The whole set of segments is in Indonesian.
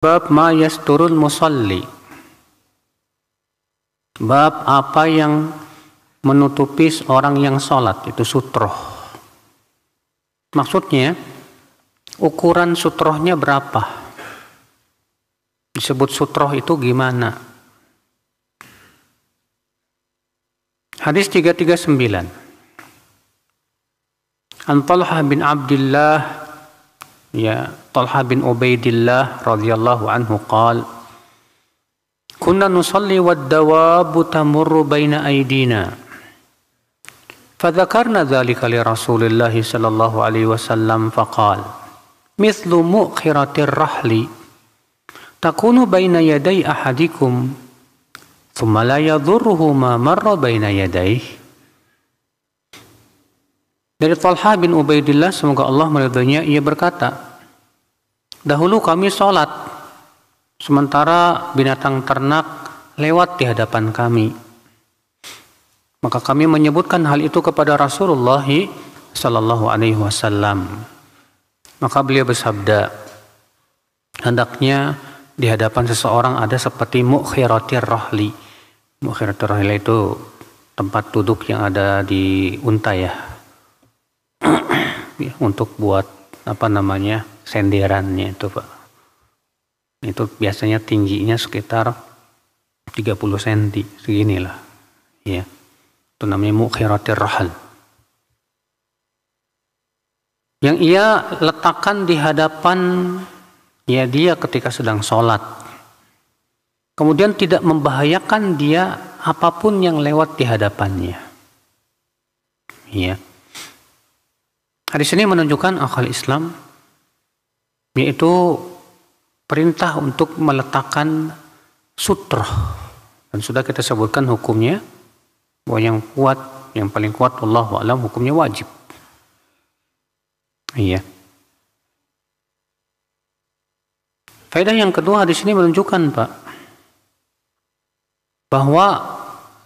Bab ma yasturul musalli. Bab apa yang menutupi orang yang sholat, itu sutroh. Maksudnya, ukuran sutrohnya berapa? Disebut sutroh itu gimana? Hadis 339. An Talha bin Abdullah, Talha bin Ubaidillah radhiyallahu anhu qala kunna nusalli wad-dawabu tamurru baina aydina fadzakarna dzalika li Rasulillah sallallahu alaihi wasallam faqala mithlu mu'khiratir rahli takunu baina yaday ahadikum thumma la yadhurruhu ma marra baina yadayhi. Dari Talha bin Ubaidillah, semoga Allah meridhoinya, ia berkata, dahulu kami sholat, sementara binatang ternak lewat di hadapan kami. Maka kami menyebutkan hal itu kepada Rasulullah sallallahu alaihi wasallam. Maka beliau bersabda, hendaknya di hadapan seseorang ada seperti mu'khiratir rahli. Mu'khiratir rahli itu tempat duduk yang ada di unta ya. Untuk buat senderannya itu Pak. Itu biasanya tingginya sekitar 30 cm, seginilah. Ya. Itu namanya mu'khiratir rahl. Yang ia letakkan di hadapan dia ketika sedang sholat. Kemudian tidak membahayakan dia apapun yang lewat di hadapannya. Ya. Hadis ini menunjukkan akal Islam, yaitu perintah untuk meletakkan sutroh. Dan sudah kita sebutkan hukumnya, bahwa yang paling kuat wallahu a'lam hukumnya wajib. Iya. Faedah yang kedua, hadis ini menunjukkan Pak, bahwa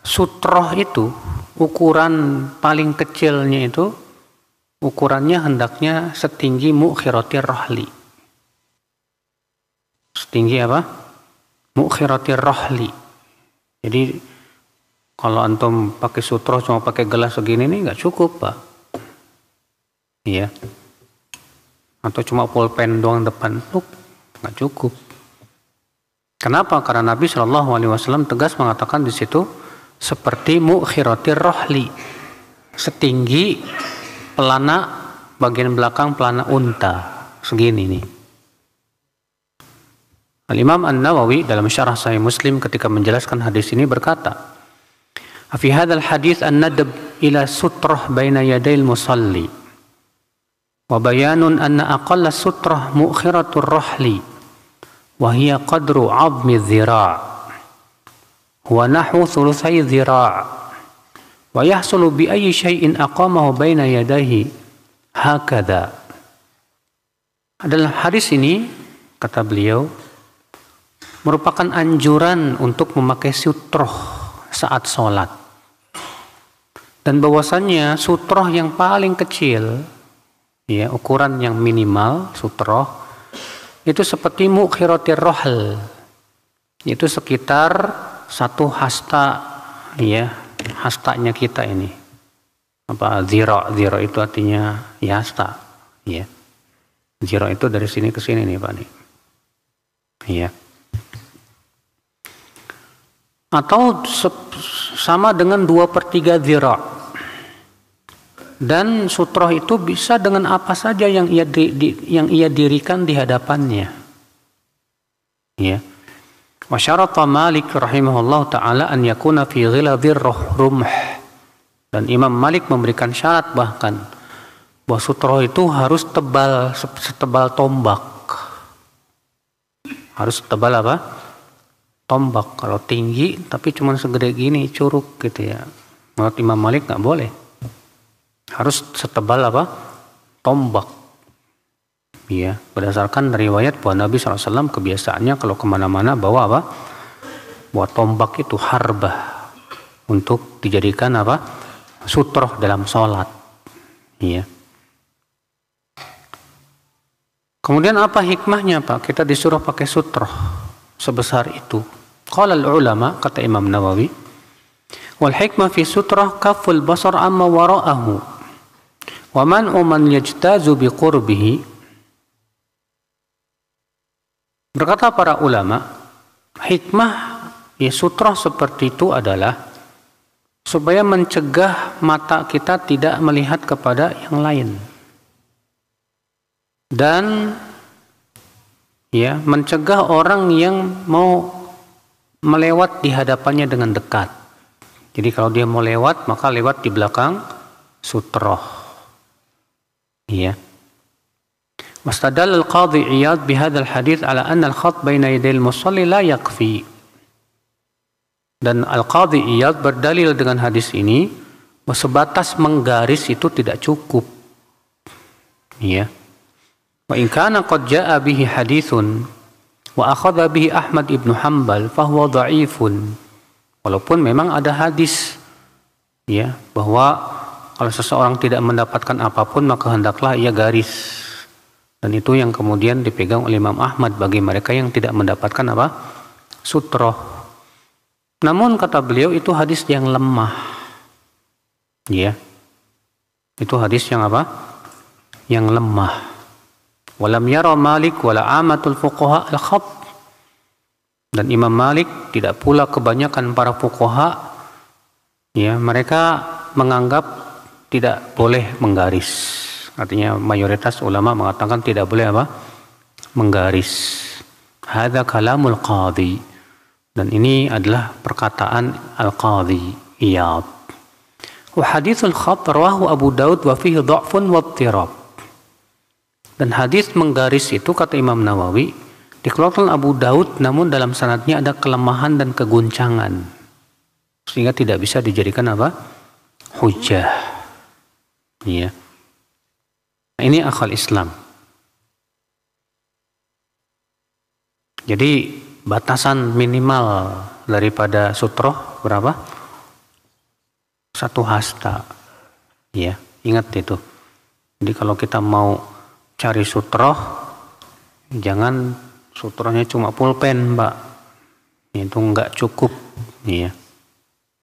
sutroh itu ukuran paling kecilnya itu ukurannya hendaknya setinggi mu'khiratir rahli. Setinggi apa? Mu'khiratir rahli. Jadi kalau antum pakai sutroh cuma pakai gelas segini nih nggak cukup Pak. Iya. Atau cuma pulpen doang depan, nggak cukup. Kenapa? Karena Nabi Shallallahu Alaihi Wasallam tegas mengatakan di situ seperti mu'khiratir rahli, setinggi pelana bagian belakang pelana unta, segini nih. Al-Imam An-Nawawi dalam syarah Sahih Muslim ketika menjelaskan hadis ini berkata, "Fi hadzal hadits an-nadb ila sutrah baina yadayil musalli wa bayanun anna aqalla sutrah mu'khiratur rahli wa hiya qadru 'azmi dhira' wa nahwu thulutsai dhira' wa yahsulu bi ayyi syai'in aqamahu baina yadayhi hakadha." Adalah hadis ini, kata beliau, merupakan anjuran untuk memakai sutroh saat sholat. Dan bahwasannya sutroh yang paling kecil, ya, ukuran yang minimal sutroh itu seperti mu'khiratir rahl, itu sekitar 1 hasta, ya, hastanya kita ini. Apa zira itu artinya ya hasta, ya. Zira itu dari sini ke sini nih Pak nih. Iya. Atau sama dengan 2/3 zira. Dan sutroh itu bisa dengan apa saja yang ia dirikan di hadapannya. Ya. Wa syarata Malik rahimahullah taala an yakuna fi ghiladhir rumh. Dan Imam Malik memberikan syarat bahkan bahwa sutroh itu harus setebal tombak. Harus tebal apa? Tombak. Kalau tinggi tapi cuma segede gini, curug gitu ya. Menurut Imam Malik nggak boleh. Harus setebal apa? Tombak. Ya, berdasarkan riwayat bahwa Nabi SAW kebiasaannya kalau kemana-mana bawa apa? Bawa tombak itu harbah untuk dijadikan apa? Sutroh dalam sholat. Ya. Kemudian apa hikmahnya Pak? Kita disuruh pakai sutroh sebesar itu. Qala al-ulama, kata Imam Nawawi, wal hikmah fi sutroh kaful basar amma wara'ahu wa man'u man yajtazu bi qurbihi. Berkata para ulama, hikmah ya sutroh seperti itu adalah supaya mencegah mata kita tidak melihat kepada yang lain. Dan ya, mencegah orang yang mau melewat di hadapannya dengan dekat. Jadi kalau dia mau lewat, maka lewat di belakang sutroh. Ya. Wastadal al-Qadhi Iyad bihadzal hadits ala anna al-khat baina yaday al-musalli la yakfi. Dan Al-Qadhi Iyad berdalil dengan hadis ini bahwa sebatas menggaris itu tidak cukup. Ya. Wa in kana qad jaa bihi haditsun wa akhadha bihi Ahmad ibn Hanbal fa huwa dha'ifun. Walaupun memang ada hadis ya bahwa kalau seseorang tidak mendapatkan apapun maka hendaklah ia garis. Dan itu yang kemudian dipegang oleh Imam Ahmad bagi mereka yang tidak mendapatkan apa? Sutroh. Namun kata beliau itu hadis yang lemah. Ya. Itu hadis yang apa? Yang lemah. Walam yara Malik wala amatul fuqaha al-khat. Dan Imam Malik tidak pula kebanyakan para fuqaha ya, mereka menganggap tidak boleh menggaris. Artinya mayoritas ulama mengatakan tidak boleh apa? Menggaris. Hadza kalamul qadhi. Dan ini adalah perkataan Al-Qadhi Iyad. Wa haditsul khat rawahu Abu Daud wa fihi dha'fun wa ittirab. Dan hadis menggaris itu kata Imam Nawawi dikeluarkan Abu Daud, namun dalam sanadnya ada kelemahan dan keguncangan sehingga tidak bisa dijadikan apa? Hujjah. Ya. Ini akal Islam. Jadi batasan minimal daripada sutroh berapa? 1 hasta. Ya, ingat itu. Jadi kalau kita mau cari sutroh, jangan sutrohnya cuma pulpen, Mbak. Itu enggak cukup, ya.